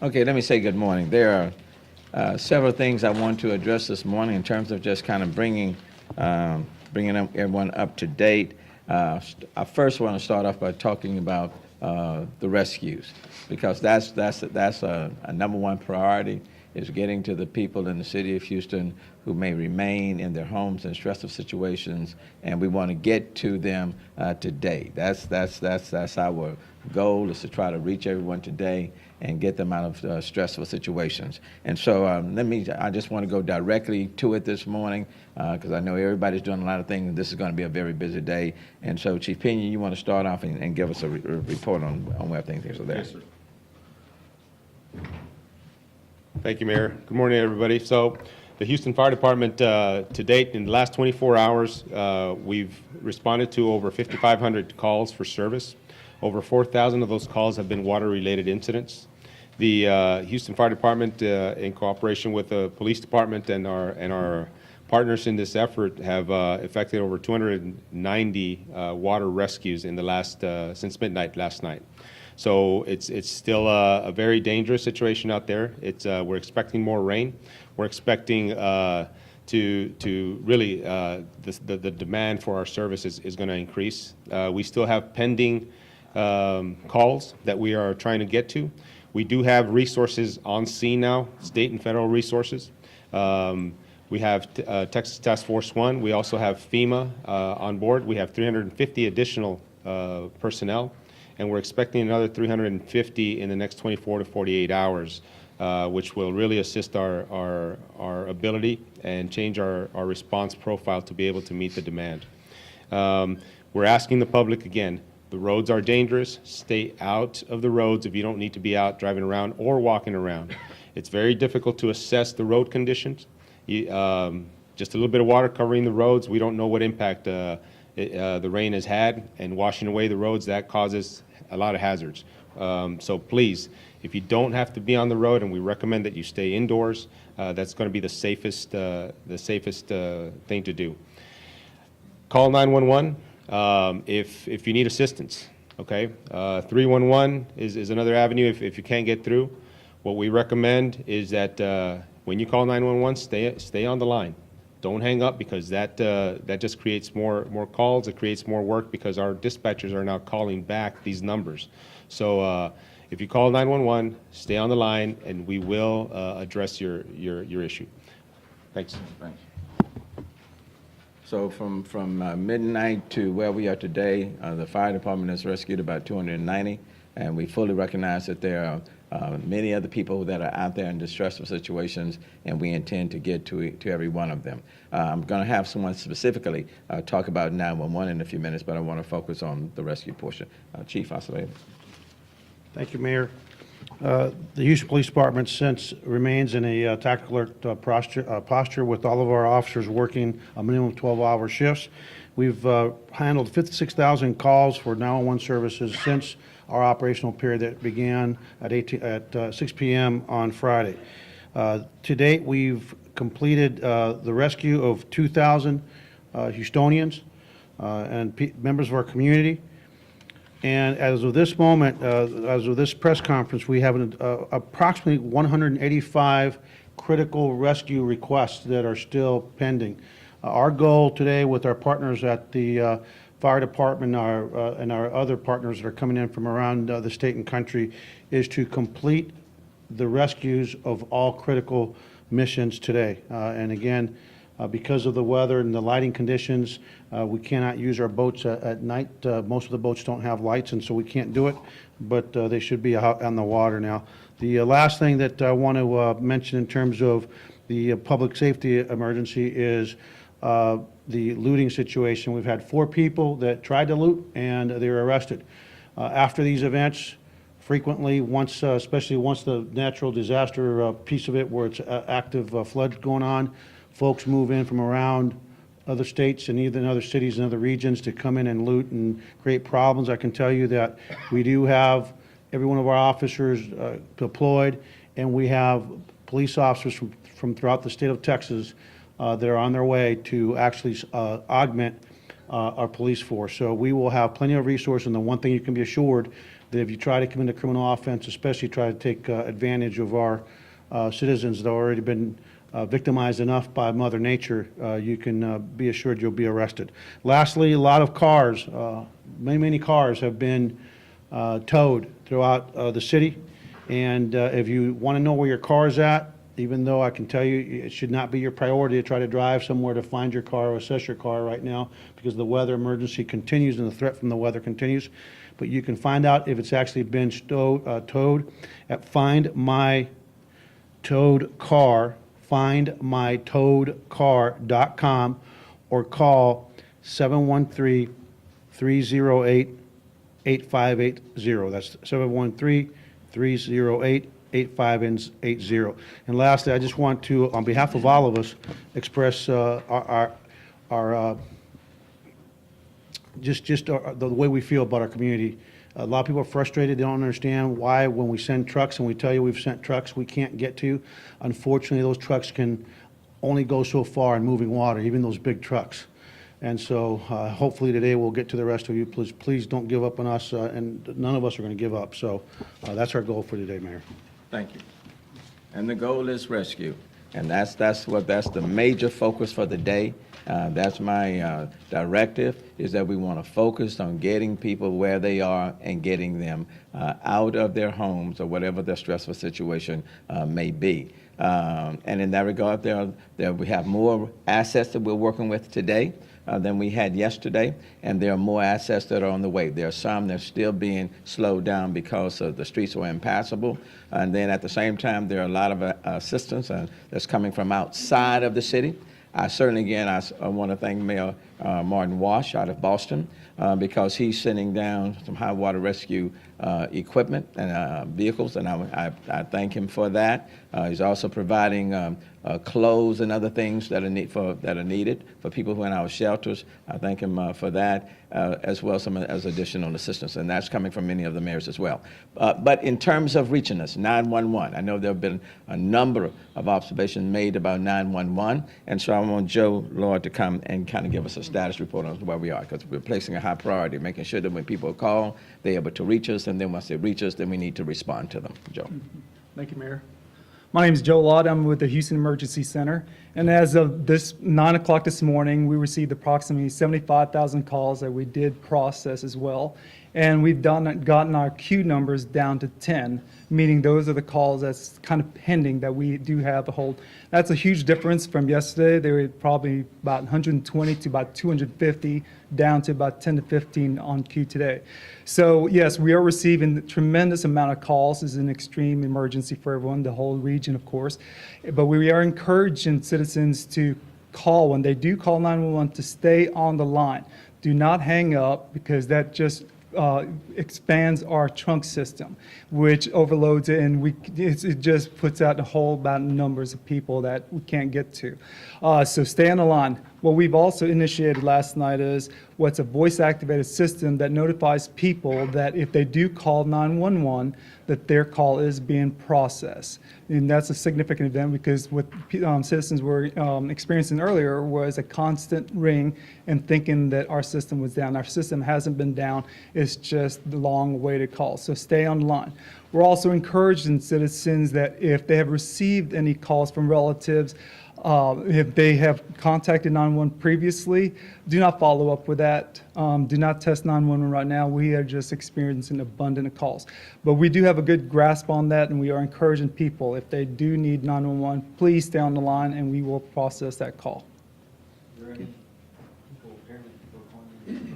Okay, let me say good morning. There are several things I want to address this morning in terms of just kind of bringing everyone up to date. I first want to start off by talking about the rescues, because that's a number one priority, is getting to the people in the city of Houston who may remain in their homes in stressful situations, and we want to get to them today. That's our goal, is to try to reach everyone today and get them out of stressful situations. And so I just want to go directly to it this morning, because I know everybody's doing a lot of things, and this is going to be a very busy day. And so, Chief Pena, you want to start off and give us a report on where things are there? Yes, sir. Thank you, Mayor. Good morning, everybody. So the Houston Fire Department, to date, in the last 24 hours, we've responded to over 5,500 calls for service. Over 4,000 of those calls have been water-related incidents. The Houston Fire Department, in cooperation with the police department and our partners in this effort, have effected over 290 water rescues in the last since midnight last night. So it's still a very dangerous situation out there. We're expecting more rain. We're expecting to really the demand for our services is going to increase. We still have pending calls that we are trying to get to. We do have resources on scene now, state and federal resources. We have Texas Task Force 1. We also have FEMA on board. We have 350 additional personnel, and we're expecting another 350 in the next 24 to 48 hours, which will really assist our ability and change our response profile to be able to meet the demand. We're asking the public again, the roads are dangerous. Stay out of the roads if you don't need to be out driving around or walking around. It's very difficult to assess the road conditions. Just a little bit of water covering the roads, we don't know what impact the rain has had, and washing away the roads, that causes a lot of hazards. So please, if you don't have to be on the road, and we recommend that you stay indoors, that's going to be the safest thing to do. Call 911 if you need assistance. Okay, 311 is another avenue if you can't get through. What we recommend is that when you call 911, stay on the line. Don't hang up, because that just creates more calls. It creates more work, because our dispatchers are now calling back these numbers. So if you call 911, stay on the line, and we will address your issue. Thanks. Thanks. So from midnight to where we are today, the fire department has rescued about 290, and we fully recognize that there are many other people that are out there in distressful situations, and we intend to get to every one of them. I'm going to have someone specifically talk about 911 in a few minutes, but I want to focus on the rescue portion. Chief Acevedo. Thank you, Mayor. The Houston Police Department remains in a tactical alert posture with all of our officers working a minimum of 12-hour shifts. We've handled 56,000 calls for 911 services since our operational period that began at 6 p.m. on Friday. To date, we've completed the rescue of 2,000 Houstonians and members of our community. And as of this moment, as of this press conference, we have approximately 185 critical rescue requests that are still pending. Our goal today with our partners at the fire department and our other partners that are coming in from around the state and country is to complete the rescues of all critical missions today. And again, because of the weather and the lighting conditions, we cannot use our boats at night. Most of the boats don't have lights, and so we can't do it, but they should be out on the water now. The last thing that I want to mention in terms of the public safety emergency is the looting situation. We've had 4 people that tried to loot, and they were arrested. After these events, frequently, especially once the natural disaster piece of it, where it's active flood going on, folks move in from around other states and even other cities and other regions to come in and loot and create problems. I can tell you that we do have every one of our officers deployed, and we have police officers from throughout the state of Texas that are on their way to actually augment our police force. So we will have plenty of resources, and the one thing you can be assured, that if you try to commit a criminal offense, especially try to take advantage of our citizens that have already been victimized enough by Mother Nature, you can be assured you'll be arrested. Lastly, a lot of cars, many cars have been towed throughout the city. And if you want to know where your car is at, even though I can tell you it should not be your priority to try to drive somewhere to find your car or assess your car right now, because the weather emergency continues and the threat from the weather continues. But you can find out if it's actually been towed at findmytowedcar.com, or call 713-308-8580. That's 713-308-8580. And lastly, I just want to, on behalf of all of us, express the way we feel about our community. A lot of people are frustrated. They don't understand why when we send trucks and we tell you we've sent trucks we can't get to. Unfortunately, those trucks can only go so far in moving water, even those big trucks. And so hopefully today we'll get to the rest of you. Please don't give up on us, and none of us are going to give up. So that's our goal for today, Mayor. Thank you. And the goal is rescue. And that's the major focus for the day. That's my directive, is that we want to focus on getting people where they are and getting them out of their homes or whatever their stressful situation may be. And in that regard, we have more assets that we're working with today than we had yesterday, and there are more assets that are on the way. There are some that are still being slowed down because of the streets are impassable. And then at the same time, there are a lot of assistance that's coming from outside of the city. I certainly, again, I want to thank Mayor Martin Wash out of Boston because he's sending down some high water rescue equipment and vehicles, and I thank him for that. He's also providing clothes and other things that are needed for people who are in our shelters. I thank him for that, as well as additional assistance, and that's coming from many of the mayors as well. But in terms of reaching us, 911, I know there have been a number of observations made about 911, and so I want Joe Lord to come and kind of give us a status report on where we are, because we're placing a high priority, making sure that when people call, they're able to reach us, and then once they reach us, then we need to respond to them. Joe. Thank you, Mayor. My name is Joe Lott. I'm with the Houston Emergency Center. And as of this 9 o'clock this morning, we received approximately 75,000 calls that we did process as well. And we've gotten our queue numbers down to 10, meaning those are the calls that's kind of pending that we do have a hold. That's a huge difference from yesterday. They were probably about 120 to about 250, down to about 10 to 15 on queue today. So yes, we are receiving a tremendous amount of calls. It's an extreme emergency for everyone, the whole region, of course. But we are encouraging citizens to call, when they do call 911, to stay on the line. Do not hang up, because that just expands our trunk system, which overloads it, and it just puts out a whole about numbers of people that we can't get to. So stay on the line. What we've also initiated last night is what's a voice-activated system that notifies people that if they do call 911, that their call is being processed. And that's a significant event, because what citizens were experiencing earlier was a constant ring and thinking that our system was down. Our system hasn't been down. It's just the long way to call. So stay on the line. We're also encouraging citizens that if they have received any calls from relatives, if they have contacted 911 previously, do not follow up with that. Do not test 911 right now. We are just experiencing abundant calls. But we do have a good grasp on that, and we are encouraging people, if they do need 911, please stay on the line, and we will process that call. Are there any apparently people are calling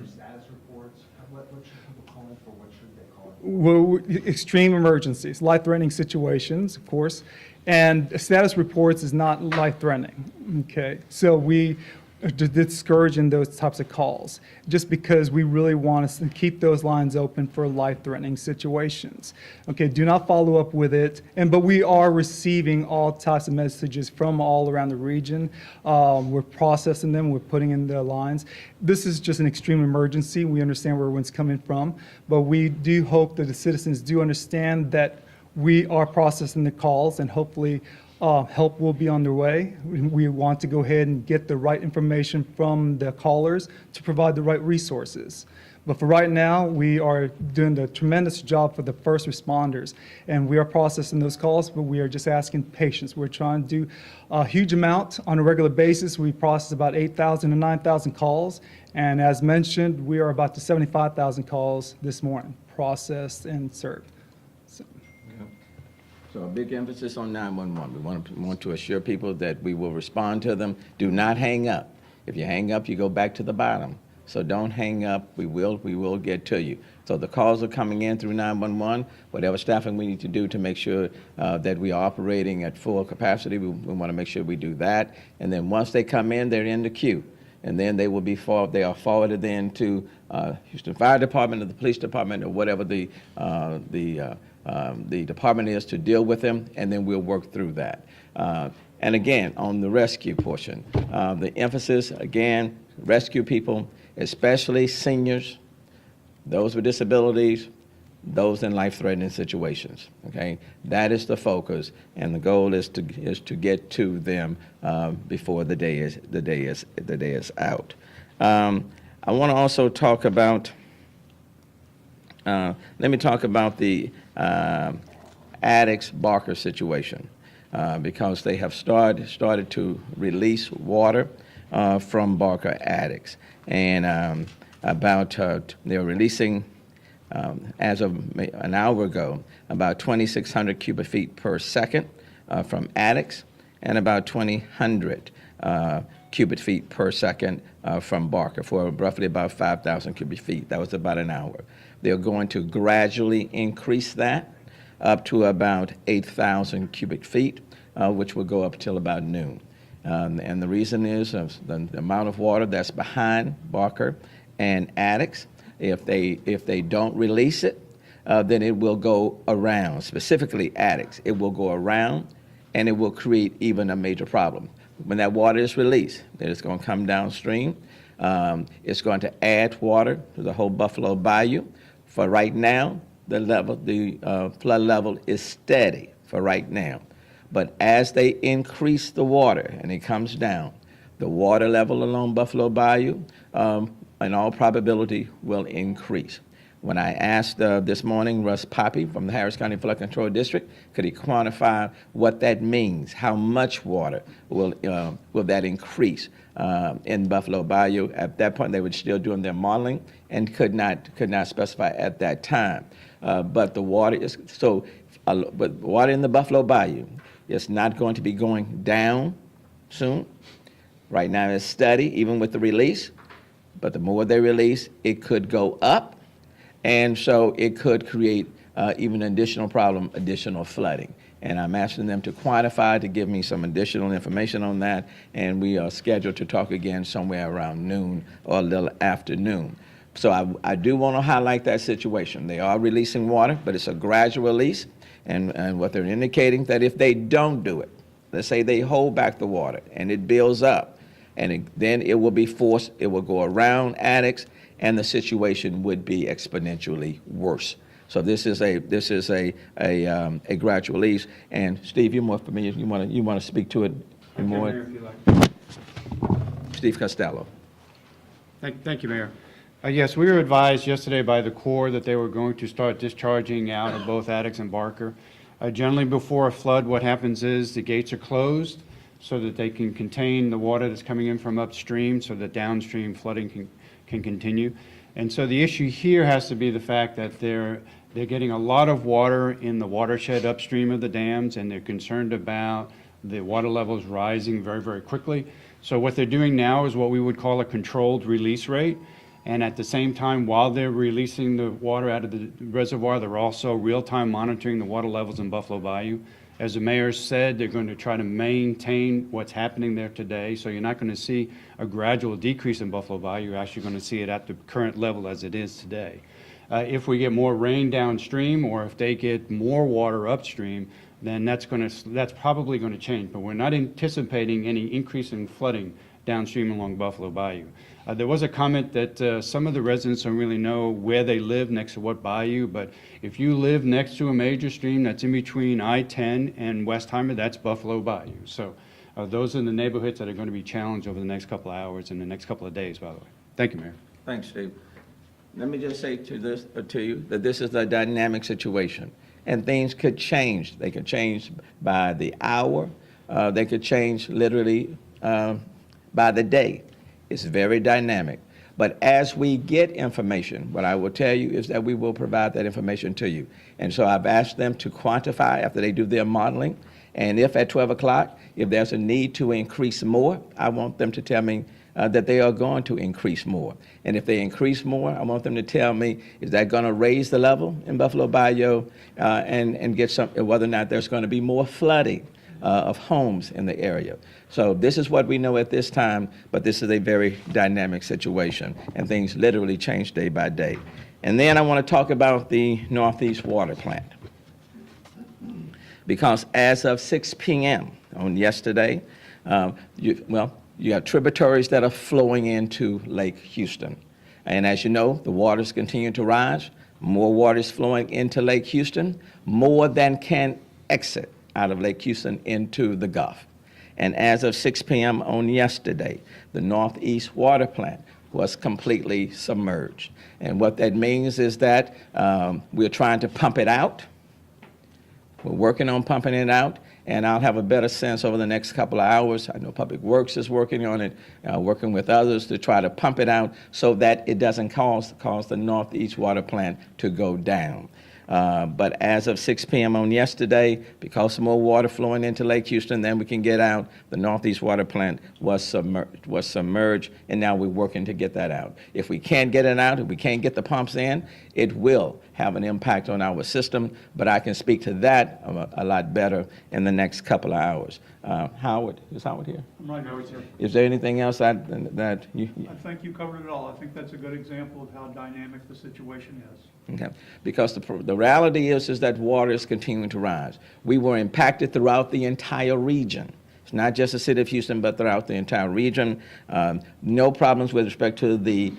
for status reports? What should people call in for? What should they call in for? Well, extreme emergencies, life-threatening situations, of course. And status reports is not life-threatening, okay? So we are discouraging those types of calls, just because we really want to keep those lines open for life-threatening situations. Okay, do not follow up with it. But we are receiving all types of messages from all around the region. We're processing them, we're putting in the lines. This is just an extreme emergency. We understand where everyone's coming from, but we do hope that the citizens do understand that we are processing the calls, and hopefully help will be on their way. We want to go ahead and get the right information from the callers to provide the right resources. But for right now, we are doing a tremendous job for the first responders, and we are processing those calls, but we are just asking patience. We're trying to do a huge amount on a regular basis. We process about 8,000 to 9,000 calls, and as mentioned, we are about to 75,000 calls this morning, processed and served. So a big emphasis on 911. We want to assure people that we will respond to them. Do not hang up. If you hang up, you go back to the bottom. So don't hang up. We will get to you. So the calls are coming in through 911. Whatever staffing we need to do to make sure that we are operating at full capacity, we want to make sure we do that. And then once they come in, they're in the queue. And then they are forwarded then to Houston Fire Department or the Police Department or whatever the department is to deal with them, and then we'll work through that. And again, on the rescue portion, the emphasis, again, rescue people, especially seniors, those with disabilities, those in life-threatening situations. Okay, that is the focus, and the goal is to get to them before the day is out. I want to also talk about. Let me talk about the Addicts Barker situation because they have started to release water from Barker Addicts, and they're releasing. As of an hour ago, about 2,600 cubic feet per second from Addicts, and about 2,000 cubic feet per second from Barker, for roughly about 5,000 cubic feet. That was about an hour. They're going to gradually increase that up to about 8,000 cubic feet, which will go up till about noon. And the reason is the amount of water that's behind Barker and Addicts. If they don't release it, then it will go around, specifically Addicts. It will go around, and it will create even a major problem. When that water is released, then it's going to come downstream. It's going to add water to the whole Buffalo Bayou. For right now, the flood level is steady for right now. But as they increase the water and it comes down, the water level along Buffalo Bayou, in all probability, will increase. When I asked this morning Russ Poppy from the Harris County Flood Control District, could he quantify what that means? How much water will that increase in Buffalo Bayou? At that point, they were still doing their modeling and could not specify at that time. But the water is but water in the Buffalo Bayou is not going to be going down soon. Right now, it's steady, even with the release. But the more they release, it could go up, and so it could create even an additional problem, additional flooding. And I'm asking them to quantify, to give me some additional information on that, and we are scheduled to talk again somewhere around noon or a little after noon. So I do want to highlight that situation. They are releasing water, but it's a gradual release, and what they're indicating that if they don't do it, let's say they hold back the water and it builds up, and then it will be forced, it will go around Addicts, and the situation would be exponentially worse. So this is a gradual release. And Steve, you're more familiar. You want to speak to it more? Mayor, if you like. Steve Costello. Thank you, Mayor. Yes, we were advised yesterday by the Corps that they were going to start discharging out of both Addicts and Barker. Generally, before a flood, what happens is the gates are closed so that they can contain the water that's coming in from upstream, so that downstream flooding can continue. And so the issue here has to be the fact that they're getting a lot of water in the watershed upstream of the dams, and they're concerned about the water levels rising very, very quickly. So what they're doing now is what we would call a controlled release rate. And at the same time, while they're releasing the water out of the reservoir, they're also real-time monitoring the water levels in Buffalo Bayou. As the mayor said, they're going to try to maintain what's happening there today. So you're not going to see a gradual decrease in Buffalo Bayou. You're actually going to see it at the current level as it is today. If we get more rain downstream, or if they get more water upstream, then that's probably going to change. But we're not anticipating any increase in flooding downstream along Buffalo Bayou. There was a comment that some of the residents don't really know where they live next to what bayou, but if you live next to a major stream that's in between I-10 and Westheimer, that's Buffalo Bayou. So those are the neighborhoods that are going to be challenged over the next couple of hours and the next couple of days, by the way. Thank you, Mayor. Thanks, Steve. let me just say to you that this is a dynamic situation, and things could change. They could change by the hour. They could change literally by the day. It's very dynamic. But as we get information, what I will tell you is that we will provide that information to you. And so I've asked them to quantify after they do their modeling. And if at 12 o'clock, if there's a need to increase more, I want them to tell me that they are going to increase more. And if they increase more, I want them to tell me, is that going to raise the level in Buffalo Bayou and get some, whether or not there's going to be more flooding of homes in the area. So this is what we know at this time, but this is a very dynamic situation, and things literally change day by day. And then I want to talk about the Northeast Water Plant. Because as of 6 p.m. on yesterday, you have tributaries that are flowing into Lake Houston. And as you know, the waters continue to rise. More water is flowing into Lake Houston, more than can exit out of Lake Houston into the Gulf. And as of 6 p.m. on yesterday, the Northeast Water Plant was completely submerged. And what that means is that we're trying to pump it out. We're working on pumping it out, and I'll have a better sense over the next couple of hours. I know Public Works is working on it, working with others to try to pump it out so that it doesn't cause the Northeast Water Plant to go down. But as of 6 p.m. on yesterday, because of more water flowing into Lake Houston than we can get out, the Northeast Water Plant was submerged, and now we're working to get that out. If we can't get it out, if we can't get the pumps in, it will have an impact on our system, but I can speak to that a lot better in the next couple of hours. Howard, is Howard here? I'm right, Howard's here. Is there anything else that you? I think you covered it all. I think that's a good example of how dynamic the situation is. Okay. Because the reality is that water is continuing to rise. We were impacted throughout the entire region. It's not just the city of Houston, but throughout the entire region. No problems with respect to the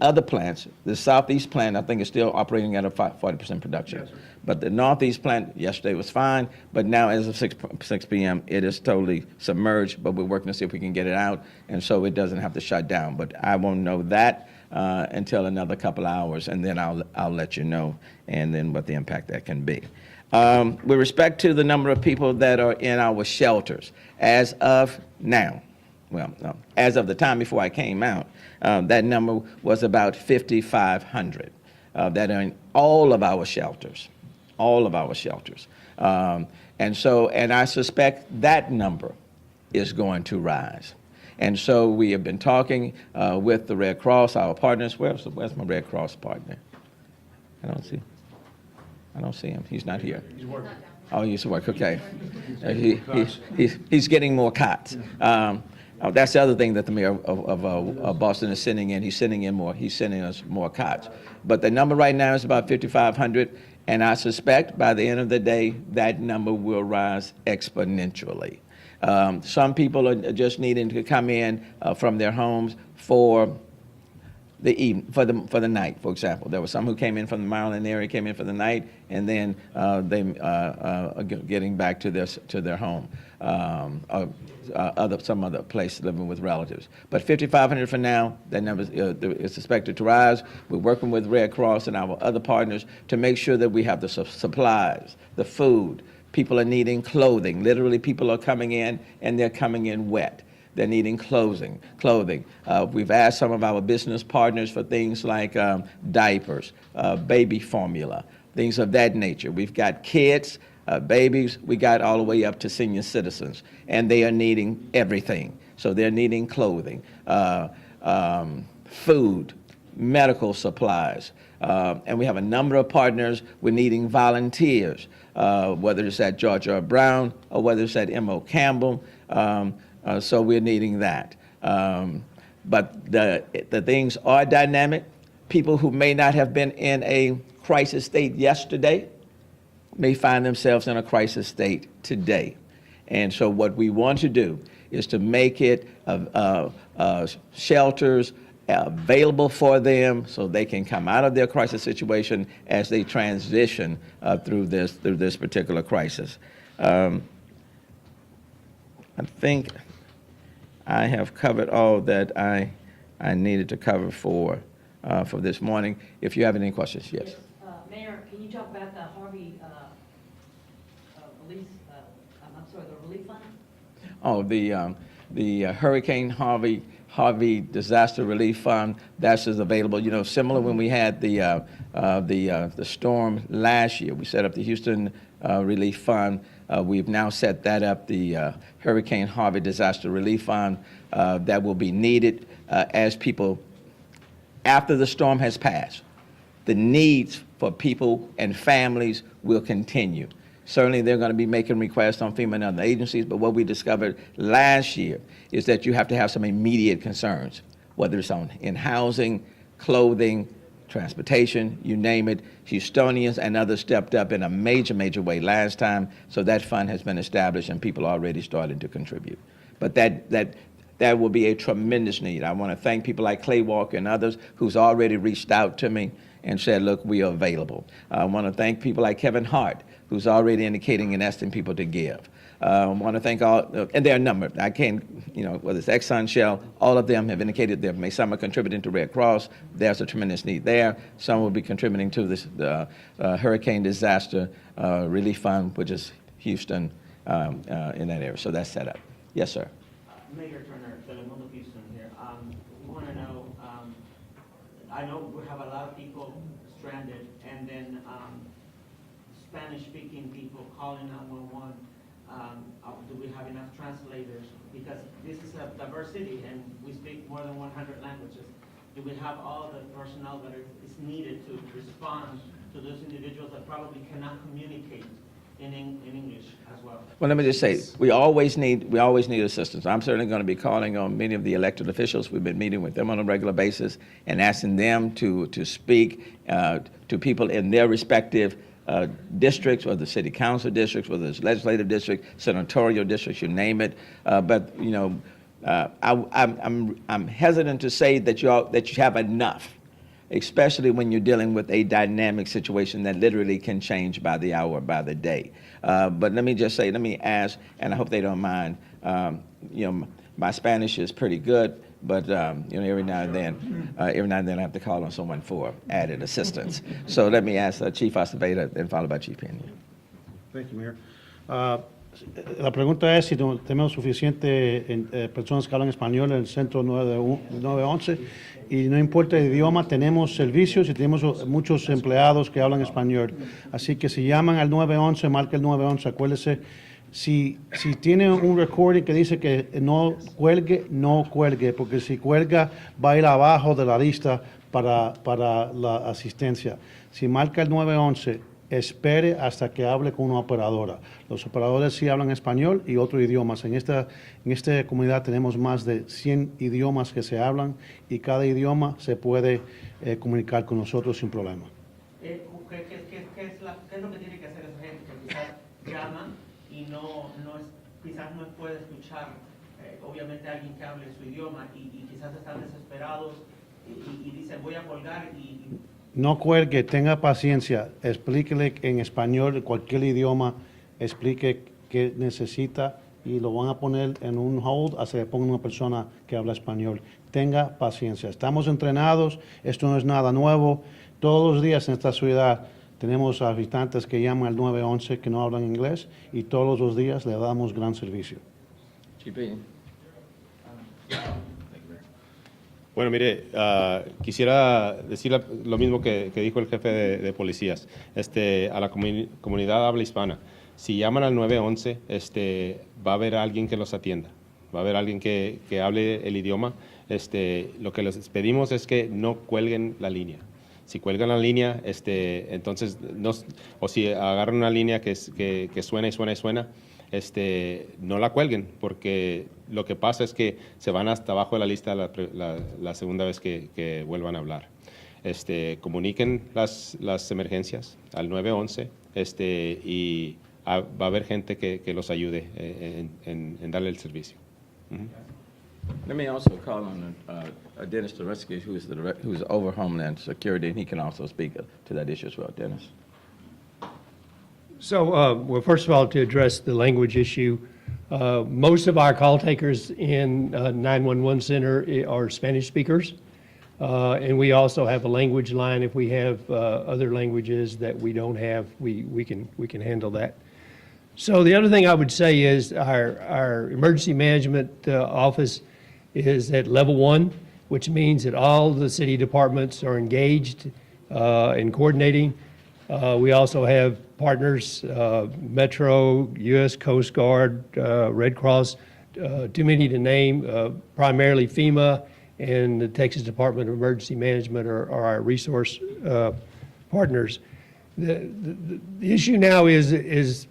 other plants. The Southeast plant, I think, is still operating at a 40% production. Yes, sir. But the Northeast plant yesterday was fine, but now as of 6 p.m., it is totally submerged, but we're working to see if we can get it out, and so it doesn't have to shut down. But I won't know that until another couple of hours, and then I'll let you know, and then what the impact that can be. With respect to the number of people that are in our shelters, as of now, well, no, as of the time before I came out, that number was about 5,500 that are in all of our shelters, and I suspect that number is going to rise. And so we have been talking with the Red Cross, our partners. Where's my Red Cross partner? I don't see him. He's not here. He's working. Oh, he's at work. Okay. He's getting more cots. That's the other thing that the mayor of Boston is sending in. He's sending us more cots. But the number right now is about 5,500, and I suspect by the end of the day that number will rise exponentially. Some people are just needing to come in from their homes for the evening, for the night, for example. There were some who came in from the Maryland area, came in for the night, and then they are getting back to their home, some other place living with relatives. But 5,500 for now. That number is expected to rise. We're working with Red Cross and our other partners to make sure that we have the supplies, the food. People are needing clothing. Literally, people are coming in, and they're coming in wet. They're needing clothing. We've asked some of our business partners for things like diapers, baby formula, things of that nature. We've got kids, babies, we got all the way up to senior citizens, and they are needing everything. So they're needing clothing, food, medical supplies. And we have a number of partners. We're needing volunteers, whether it's at George R. Brown or whether it's at M.O. Campbell. So we're needing that. But the things are dynamic. People who may not have been in a crisis state yesterday may find themselves in a crisis state today. And so what we want to do is to make it shelters available for them so they can come out of their crisis situation as they transition through this particular crisis. I think I have covered all that I I needed to cover for this morning. If you have any questions, yes. Mayor, can you talk about the Harvey release, I'm sorry, the relief fund? Oh, the Hurricane Harvey Disaster Relief Fund, that's is available. You know, similar when we had the storm last year, we set up the Houston Relief Fund. We've now set that up, the Hurricane Harvey Disaster Relief Fund, that will be needed as people, after the storm has passed. The needs for people and families will continue. Certainly, they're going to be making requests on FEMA and other agencies, but what we discovered last year is that you have to have some immediate concerns, whether it's in housing, clothing, transportation, you name it. Houstonians and others stepped up in a major, major way last time, so that fund has been established and people are already starting to contribute. But that will be a tremendous need. I want to thank people like Clay Walker and others who's already reached out to me and said, look, we are available. I want to thank people like Kevin Hart, who's already indicating and asking people to give. I want to thank all, and there are a number. I can't, you know, whether it's Exxon, Shell, all of them have indicated that some are contributing to Red Cross. There's a tremendous need there. Some will be contributing to the Hurricane Disaster Relief Fund, which is Houston in that area. So that's set up. Yes, sir. Mayor Turner, Telemundo Houston here. We want to know, I know we have a lot of people stranded, and then Spanish-speaking people calling 911. Do we have enough translators? Because this is a diverse city, and we speak more than 100 languages. Do we have all the personnel that is needed to respond to those individuals that probably cannot communicate in English as well? Well, let me just say, we always need assistance. I'm certainly going to be calling on many of the elected officials. We've been meeting with them on a regular basis and asking them to speak to people in their respective districts, or the city council districts, whether it's legislative district, senatorial districts, you name it. But you know, I'm hesitant to say that you have enough, especially when you're dealing with a dynamic situation that literally can change by the hour, by the day. But let me just say, let me ask, and I hope they don't mind. You know, my Spanish is pretty good, but you know, every now and then I have to call on someone for added assistance. So let me ask Chief Acevedo, and followed by Chief Pena. Thank you, Mayor. La pregunta es si tenemos suficiente personas que hablan español en el centro 911, y no importa el idioma, tenemos servicios y tenemos muchos empleados que hablan español. Así que si llaman al 911, marca el 911, acuérdese. Si tiene un recording que dice que no cuelgue, porque si cuelga va a ir abajo de la lista para la asistencia. Si marca el 911, espere hasta que hable con una operadora. Los operadores sí hablan español y otros idiomas. En esta comunidad tenemos más de 100 idiomas que se hablan, y cada idioma se puede comunicar con nosotros sin problema. ¿Qué es lo que tiene que hacer esa gente? Que quizás llaman y quizás no puede escuchar, obviamente, a alguien que hable su idioma, y quizás están desesperados y dicen, voy a colgar y... No cuelgue, tenga paciencia, explíquele en español, cualquier idioma, explique qué necesita, y lo van a poner en un hold hasta que ponga una persona que habla español. Tenga paciencia. Estamos entrenados, esto no es nada nuevo. Todos los días en esta ciudad tenemos habitantes que llaman al 911 que no hablan inglés, y todos los días le damos gran servicio. Chief Pena. Bueno, mire, quisiera decir lo mismo que dijo el jefe de policías, a la comunidad habla hispana. Si llaman al 911, va a haber alguien que los atienda, va a haber alguien que hable el idioma. Lo que les pedimos es que no cuelguen la línea. Si cuelgan la línea, entonces, o si agarran una línea que suena y suena y suena, no la cuelguen, porque lo que pasa es que se van hasta abajo de la lista la segunda vez que vuelvan a hablar. Comuniquen las emergencias al 911, y va a haber gente que los ayude en darle el servicio. Let me also call on Dennis Tereski, who's over Homeland Security, and he can also speak to that issue as well. Dennis. So, well, first of all, to address the language issue, Most of our call takers in 911 center are Spanish speakers. And we also have a language line. If we have other languages that we don't have, we can handle that. So the other thing I would say is our emergency management office is at level 1, which means that all the city departments are engaged in coordinating. We also have partners, Metro, U.S. Coast Guard, Red Cross, too many to name, primarily FEMA and the Texas Department of Emergency Management are our resource partners. The issue now is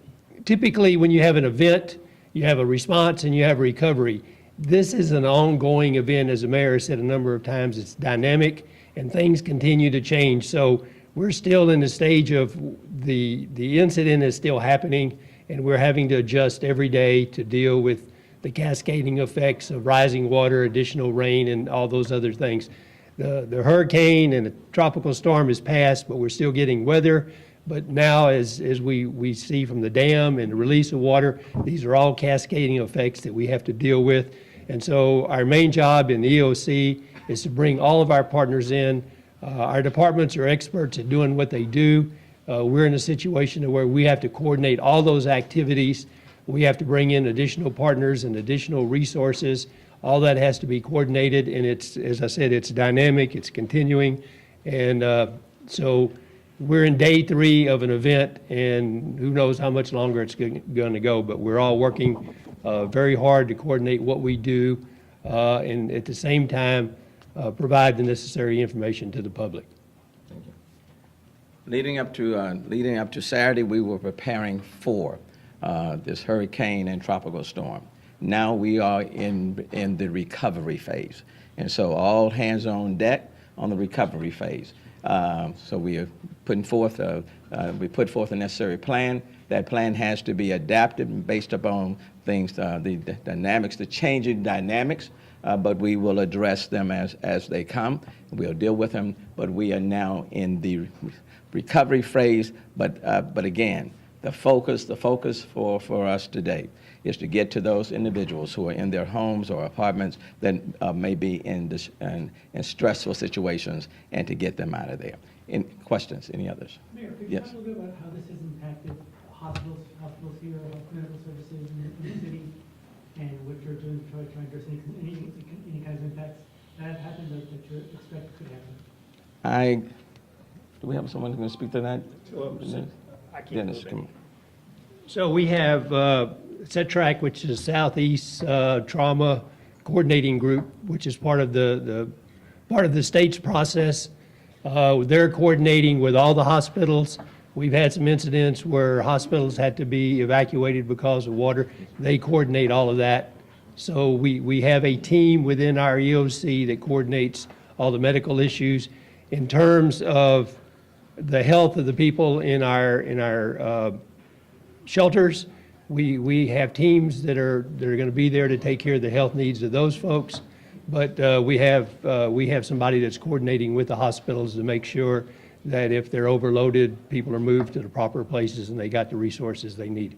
typically when you have an event, you have a response and you have a recovery. This is an ongoing event, as the mayor said a number of times. It's dynamic and things continue to change. So we're still in the stage of the incident is still happening, and we're having to adjust every day to deal with the cascading effects of rising water, additional rain, and all those other things. The hurricane and the tropical storm has passed, but we're still getting weather. But now, as we see from the dam and the release of water, these are all cascading effects that we have to deal with. And so our main job in the EOC is to bring all of our partners in. Our departments are experts at doing what they do. We're in a situation where we have to coordinate all those activities. We have to bring in additional partners and additional resources. All that has to be coordinated, and it's, as I said, it's dynamic, it's continuing. And so we're in day 3 of an event, and who knows how much longer it's going to go, but we're all working very hard to coordinate what we do and at the same time provide the necessary information to the public. Leading up to Saturday, we were preparing for this hurricane and tropical storm. Now we are in the recovery phase, and so all hands on deck on the recovery phase. So we are putting forth we put forth a necessary plan. That plan has to be adapted based upon things, the dynamics, the changing dynamics. But we will address them as they come. We'll deal with them. But we are now in the recovery phase. But again, the focus for us today is to get to those individuals who are in their homes or apartments that may be in stressful situations, and to get them out of there. Any questions? Any others? Mayor, could you Yes. talk a little bit about how this has impacted hospitals here, clinical services in the city, and what you're doing to try to address any kind of impacts that have happened or that you expect could happen? Do we have someone who's going to speak to that? I can't Dennis, move come on. So we have SETRAC, which is Southeast Trauma Coordinating Group, which is part of the state's process. They're coordinating with all the hospitals. We've had some incidents where hospitals had to be evacuated because of water. They coordinate all of that. So we have a team within our EOC that coordinates all the medical issues. In terms of the health of the people in our shelters, we have teams that are going to be there to take care of the health needs of those folks. But we have somebody that's coordinating with the hospitals to make sure that if they're overloaded, people are moved to the proper places and they got the resources they need.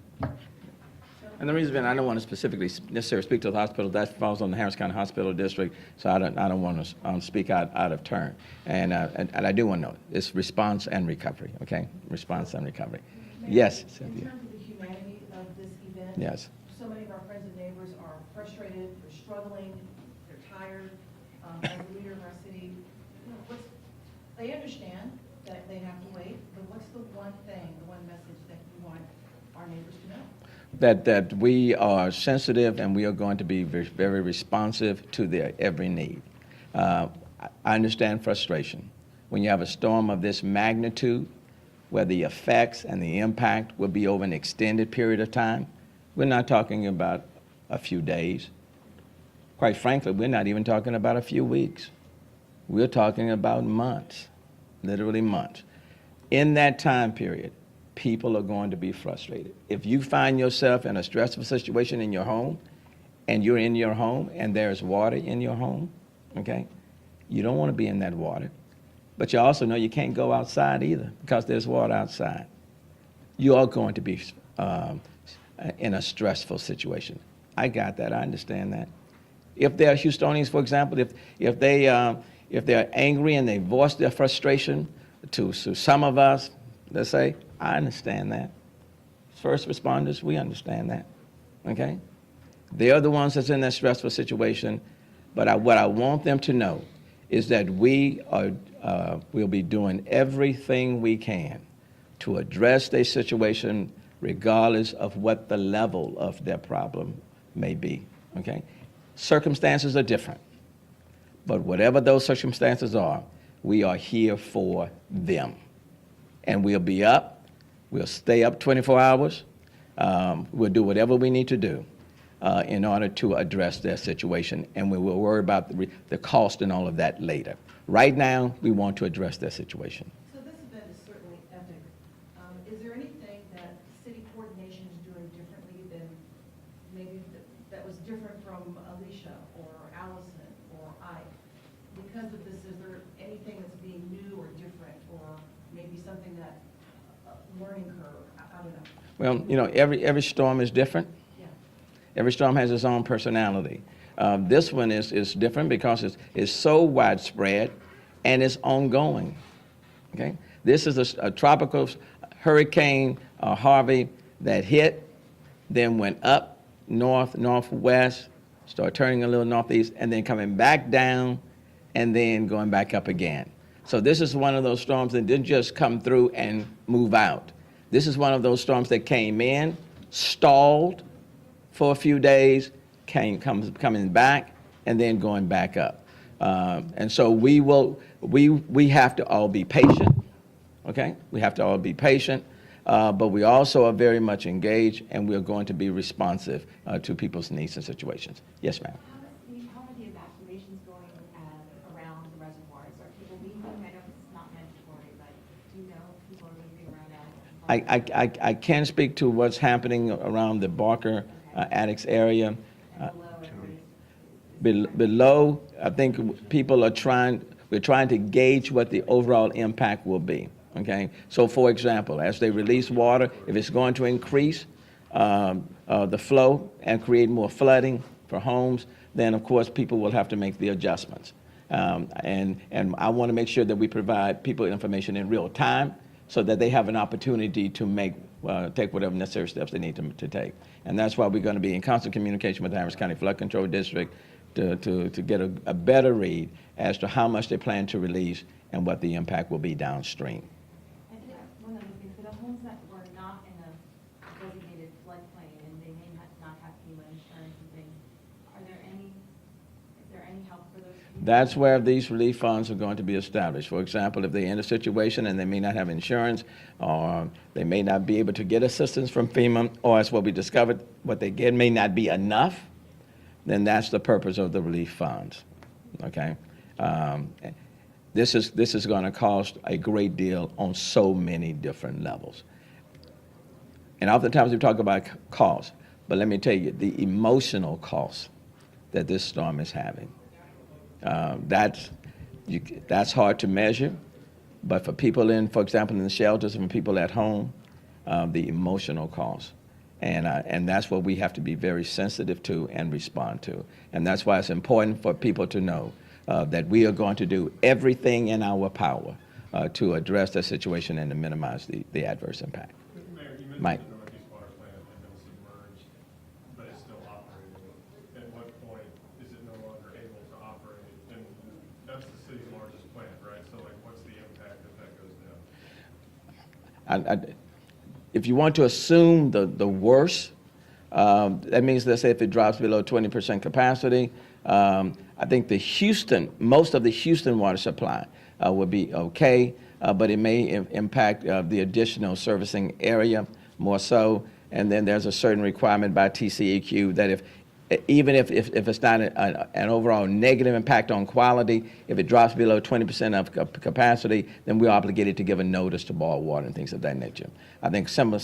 And the reason being, I don't want to specifically necessarily speak to the hospital. That falls on the Harris County Hospital District, so I don't want to speak out of turn. And I do want to know it's response and recovery. Okay, response and recovery. Yes, Cynthia. In terms of the humanity of this event, Yes. so many of our friends and neighbors are frustrated, they're struggling, they're tired. As the leader of our city, they understand that they have to wait, but what's the one thing, the one message that you want our neighbors to know? That we are sensitive and we are going to be very, very responsive to their every need. I understand frustration. When you have a storm of this magnitude, where the effects and the impact will be over an extended period of time, we're not talking about a few days. Quite frankly, we're not even talking about a few weeks. We're talking about months, literally months. In that time period, people are going to be frustrated. If you find yourself in a stressful situation in your home, and you're in your home and there's water in your home, okay, you don't want to be in that water. But you also know you can't go outside either because there's water outside. You are going to be in a stressful situation. I got that. I understand that. If they're Houstonians, for example, if they're angry and they voice their frustration to some of us, let's say, I understand that. First responders, we understand that. Okay? They're the ones that's in that stressful situation. But what I want them to know is that we'll be doing everything we can to address their situation regardless of what the level of their problem may be. Okay? Circumstances are different. But whatever those circumstances are, we are here for them. And we'll be up. We'll stay up 24 hours. We'll do whatever we need to do in order to address their situation. And we will worry about the cost and all of that later. Right now, we want to address their situation. So this event is certainly epic. Is there anything that city coordination is doing differently than maybe that was different from Alicia or Allison or Ike? Because of this, is there anything that's being new or different, or maybe something that, learning curve, I don't know. Well, you know, every storm is different. Yeah. Every storm has its own personality. This one is different because it's so widespread and it's ongoing. Okay? This is a tropical hurricane, Harvey, that hit, then went up north, northwest, started turning a little northeast, and then coming back down, and then going back up again. So this is one of those storms that didn't just come through and move out. This is one of those storms that came in, stalled for a few days, coming back, and then going back up. And so we have to all be patient, okay? We have to all be patient, but we also are very much engaged, and we're going to be responsive to people's needs and situations. Yes, ma'am. How are the evacuations going around the reservoirs? Are people leaving? I know it's not mandatory, but do you know if people are leaving around that? I can speak to what's happening around the Barker Addicts area. Below, I think people are we're trying to gauge what the overall impact will be, okay? So for example, as they release water, if it's going to increase the flow and create more flooding for homes, then of course people will have to make the adjustments. And I want to make sure that we provide people information in real time so that they have an opportunity to take whatever necessary steps they need to take. And that's why we're going to be in constant communication with the Harris County Flood Control District to get a better read as to how much they plan to release and what the impact will be downstream. And one other thing, for the homes that were not in a designated floodplain and they may not have FEMA insurance and things, is there any help for those people? That's where these relief funds are going to be established. For example, if they're in a situation and they may not have insurance, or they may not be able to get assistance from FEMA, or as what we discovered, what they get may not be enough, then that's the purpose of the relief funds, okay? This is going to cost a great deal on so many different levels. And oftentimes we talk about cost, but let me tell you, the emotional cost that this storm is having, that's hard to measure, but for people for example, in the shelters and people at home, the emotional cost. And that's what we have to be very sensitive to and respond to. And that's why it's important for people to know that we are going to do everything in our power to address the situation and to minimize the adverse impact. Mayor, you mentioned Mike. the Northeast Water Plant had been submerged, but it's still operating. At what point is it no longer able to operate? And that's the city's largest plant, right? So like, what's the impact if that goes down? If you want to assume the worst, that means, let's say, if it drops below 20% capacity, I think most of the Houston water supply would be okay, but it may impact the additional servicing area more so. And then there's a certain requirement by TCEQ that even if it's not an overall negative impact on quality, if it drops below 20% of capacity, then we're obligated to give a notice to boil water and things of that nature. I think something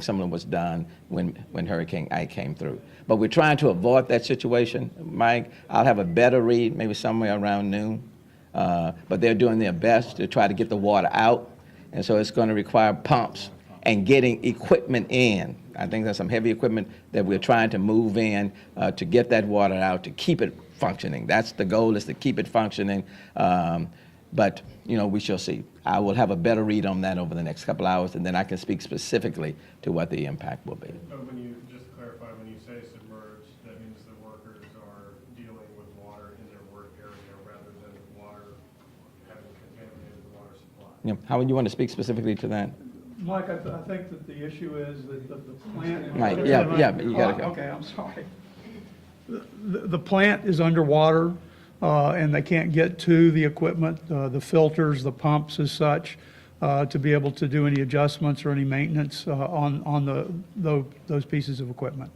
similar was done when Hurricane Ike came through. But we're trying to avoid that situation. Mike, I'll have a better read maybe somewhere around noon. But they're doing their best to try to get the water out. And so it's going to require pumps and getting equipment in. I think there's some heavy equipment that we're trying to move in to get that water out, to keep it functioning. That's the goal, is to keep it functioning. But, we shall see. I will have a better read on that over the next couple hours, and then I can speak specifically to what the impact will be. But just to clarify, when you say submerged, that means the workers are dealing with water in their work area rather than water having contaminated the water supply. How would you want to speak specifically to that? Mike, I think that the issue is that the plant. Right, yeah, you gotta go. Okay, I'm sorry. The plant is underwater, and they can't get to the equipment, the filters, the pumps as such, to be able to do any adjustments or any maintenance on those pieces of equipment.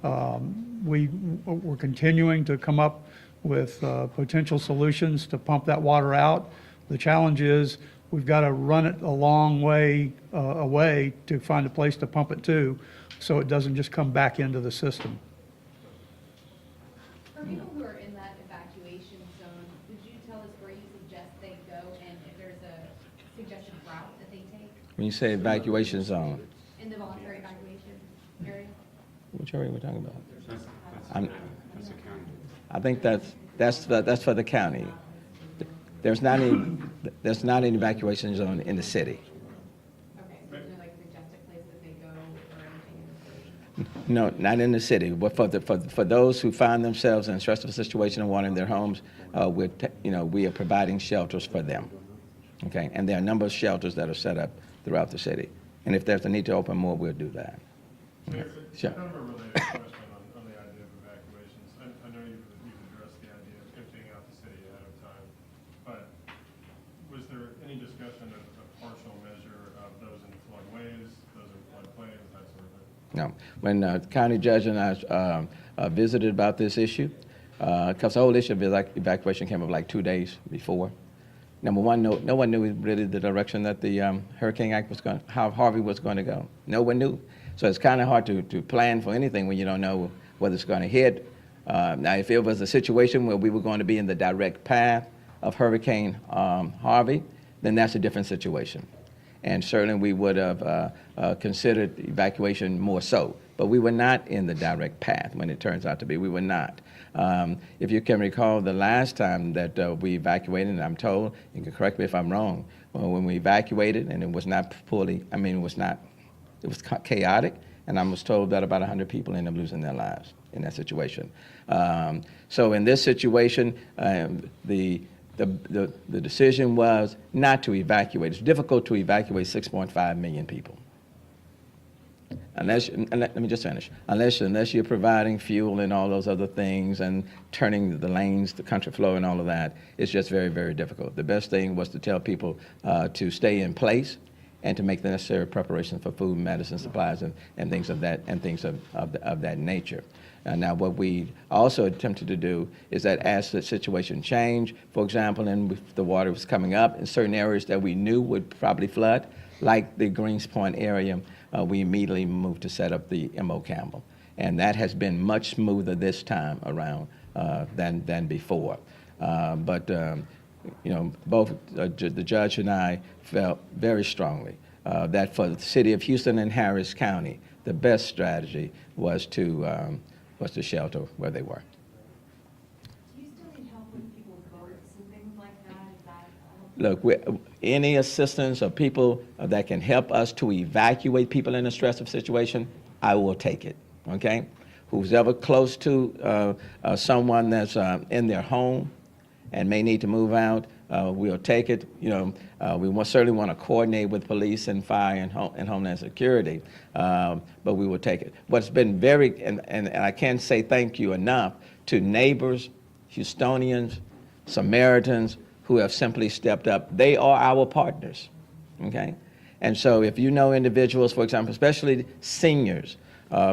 We're continuing to come up with potential solutions to pump that water out. The challenge is we've got to run it a long way away to find a place to pump it to, so it doesn't just come back into the system. For people who are in that evacuation zone, would you tell us where you suggest they go and if there's a suggested route that they take When you say evacuation zone, in the voluntary evacuation area? which area are we talking about? That's a county. I think that's for the county. There's not an evacuation zone in the city. Okay, so is there like a suggested place that they go or anything in the city? No, not in the city, but for those who find themselves in a stressful situation and wanting their homes, we are providing shelters for them. Okay, and there are a number of shelters that are set up throughout the city, and if there's a need to open more, we'll do that. Sure. Kind of a related question on the idea of evacuations. I know you've addressed the idea of emptying out the city ahead of time, but was there any discussion of a partial measure of those in floodways, those in floodplains, that sort of thing? No. When the county judge and I visited about this issue, because the whole issue of evacuation came up like 2 days before. Number one, no one knew really the direction that the Hurricane Act how Harvey was going to go. No one knew. So it's kind of hard to plan for anything when you don't know whether it's going to hit. Now, if it was a situation where we were going to be in the direct path of Hurricane Harvey, then that's a different situation. And certainly we would have considered evacuation more so. But we were not in the direct path when it turns out to be. We were not. If you can recall the last time that we evacuated, and I'm told, you can correct me if I'm wrong, when we evacuated and it was not it was chaotic, and I was told that about 100 people ended up losing their lives in that situation. So in this situation, the decision was not to evacuate. It's difficult to evacuate 6.5 million people. Let me just finish. Unless you're providing fuel and all those other things and turning the lanes, the country flow and all of that, it's just very, very difficult. The best thing was to tell people to stay in place and to make the necessary preparations for food, medicine, supplies, and things of that nature. Now, what we also attempted to do is that as the situation changed, for example, and the water was coming up in certain areas that we knew would probably flood, like the Greens Point area, we immediately moved to set up the M.O. Campbell. And that has been much smoother this time around than before. But both the judge and I felt very strongly that for the city of Houston and Harris County, the best strategy was to shelter where they were. Do you still need help with people with boats and things like that? Is that Look, any assistance or people that can help us to evacuate people in a stressful situation, I will take it, okay? Who's ever close to someone that's in their home and may need to move out, we'll take it. We certainly want to coordinate with police and fire and Homeland Security, but we will take it. What's been and I can't say thank you enough to neighbors, Houstonians, Samaritans, who have simply stepped up. They are our partners, okay? And so if you know individuals, for example, especially seniors,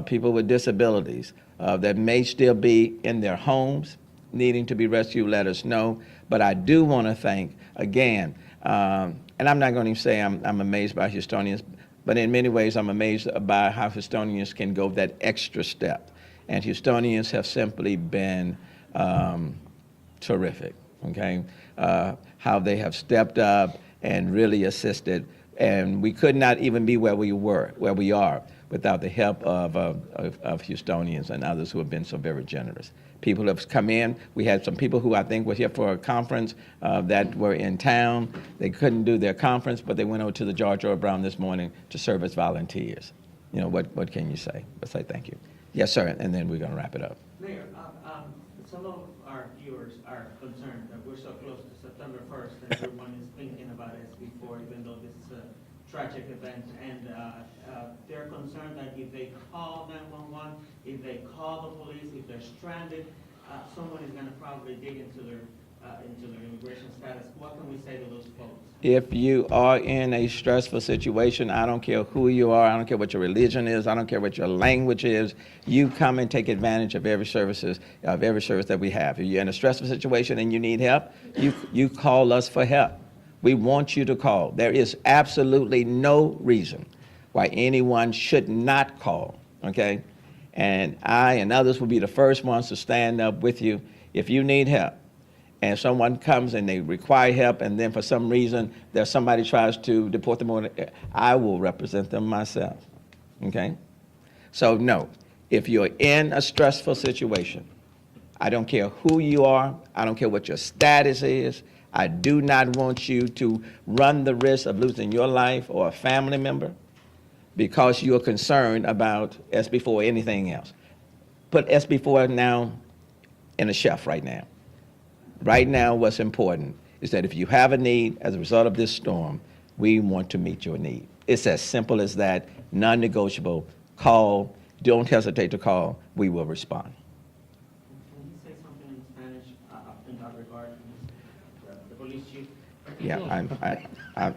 people with disabilities that may still be in their homes needing to be rescued, let us know. But I do want to thank, again, and I'm not going to say I'm amazed by Houstonians, but in many ways I'm amazed by how Houstonians can go that extra step. And Houstonians have simply been terrific, okay? How they have stepped up and really assisted. And we could not even be where we are without the help of Houstonians and others who have been so very generous. People have come in. We had some people who I think were here for a conference that were in town. They couldn't do their conference, but they went over to the George R. Brown this morning to serve as volunteers. You know, what can you say? But say thank you. Yes, sir, and then we're going to wrap it up. Mayor, some of our viewers are concerned that we're so close to September 1st and everyone is thinking about SB4, even though this is a tragic event. And they're concerned that if they call 911, if they call the police, if they're stranded, someone is going to probably dig into their immigration status. What can we say to those folks? If you are in a stressful situation, I don't care who you are, I don't care what your religion is, I don't care what your language is, you come and take advantage of every service that we have. If you're in a stressful situation and you need help, you call us for help. We want you to call. There is absolutely no reason why anyone should not call, okay? And I and others will be the first ones to stand up with you if you need help. And someone comes and they require help, and then for some reason there's somebody tries to deport them, I will represent them myself, okay? So no, if you're in a stressful situation, I don't care who you are, I don't care what your status is, I do not want you to run the risk of losing your life or a family member because you're concerned about SB4 or anything else. Put SB4 now in a shelf right now. Right now, what's important is that if you have a need as a result of this storm, we want to meet your need. It's as simple as that, non-negotiable. Call, don't hesitate to call, we will respond. Can you say something in Spanish in that regard, the police chief? Yeah,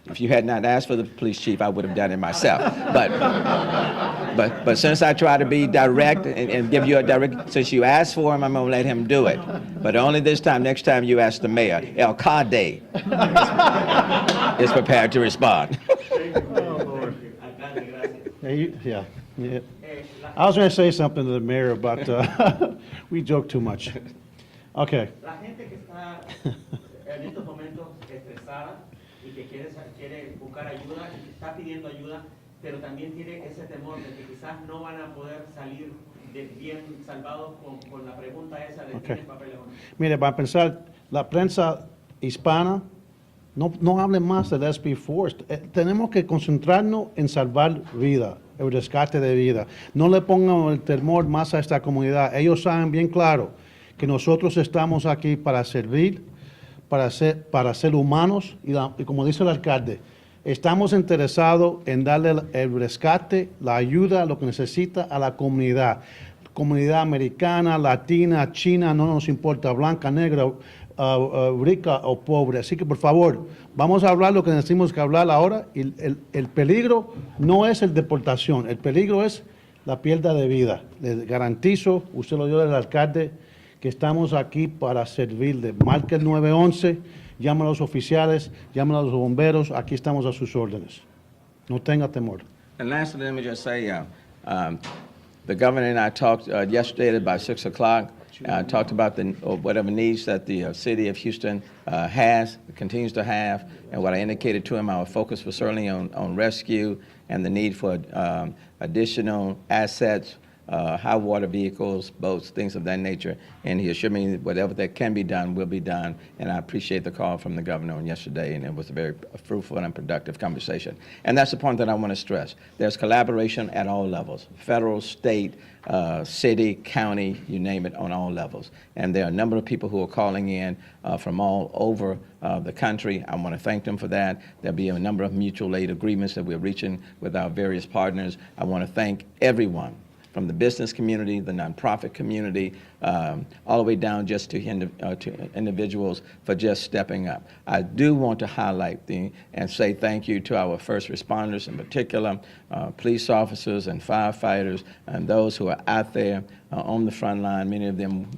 if you had not asked for the police chief, I would have done it myself. But since I try to be direct and give you a direct, since you asked for him, I'm going to let him do it. But only this time, next time you ask the mayor, El Cade is prepared to respond. Yeah. I was going to say something to the mayor about, we joke too much. Okay. La gente que está en estos momentos estresada y que quiere buscar ayuda y que está pidiendo ayuda, pero también tiene ese temor de que quizás no van a poder salir bien salvados con la pregunta esa de ¿tienen papeles o no? Mire, para empezar, la prensa hispana no hable más del SB4. Tenemos que concentrarnos en salvar vida, el rescate de vida. No le pongan el temor más a esta comunidad. Ellos saben bien claro que nosotros estamos aquí para servir, para ser humanos y como dice el alcalde, estamos interesados en darle el rescate, la ayuda, lo que necesita a la comunidad. Comunidad americana, latina, china, no nos importa, blanca, negra, rica o pobre. Así que por favor, vamos a hablar lo que necesitamos que hablar ahora. Y el peligro no es el deportación, el peligro es la pérdida de vida. Les garantizo, usted lo dio del alcalde, que estamos aquí para servirle. Marque el 911, llame a los oficiales, llame a los bomberos, aquí estamos a sus órdenes. No tenga temor. And lastly, let me just say, the governor and I talked yesterday at about 6 o'clock, talked about whatever needs that the city of Houston continues to have, and what I indicated to him, our focus was certainly on rescue and the need for additional assets, high water vehicles, boats, things of that nature. And he assured me that whatever that can be done will be done. And I appreciate the call from the governor on yesterday, and it was a very fruitful and productive conversation. And that's the point that I want to stress. There's collaboration at all levels, federal, state, city, county, you name it, on all levels. And there are a number of people who are calling in from all over the country. I want to thank them for that. There'll be a number of mutual aid agreements that we're reaching with our various partners. I want to thank everyone, from the business community, the nonprofit community, all the way down just to individuals for just stepping up. I do want to highlight and say thank you to our first responders in particular, police officers and firefighters, and those who are out there on the front line, many of them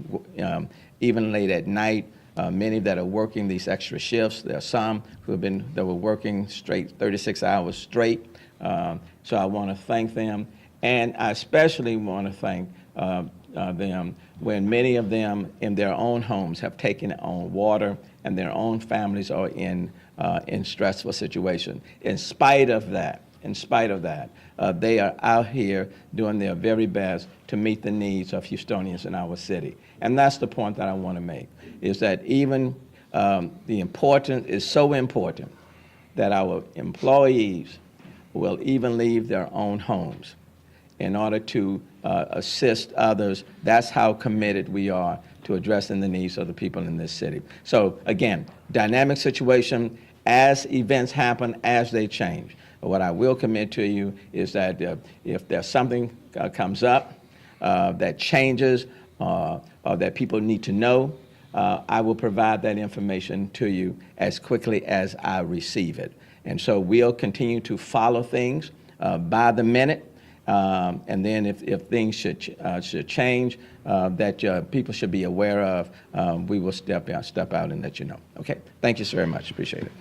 even late at night, many that are working these extra shifts. There are some that were working straight 36 hours straight. So I want to thank them. And I especially want to thank them when many of them in their own homes have taken on water and their own families are in stressful situations. In spite of that, in spite of that, they are out here doing their very best to meet the needs of Houstonians in our city. And that's the point that I want to make, is that even the importance is so important that our employees will even leave their own homes in order to assist others. That's how committed we are to addressing the needs of the people in this city. So again, dynamic situation as events happen, as they change. But what I will commit to you is that if there's something comes up that changes or that people need to know, I will provide that information to you as quickly as I receive it. And so we'll continue to follow things by the minute. And then if things should change that people should be aware of, we will step out and let you know. Okay? Thank you so very much. Appreciate it.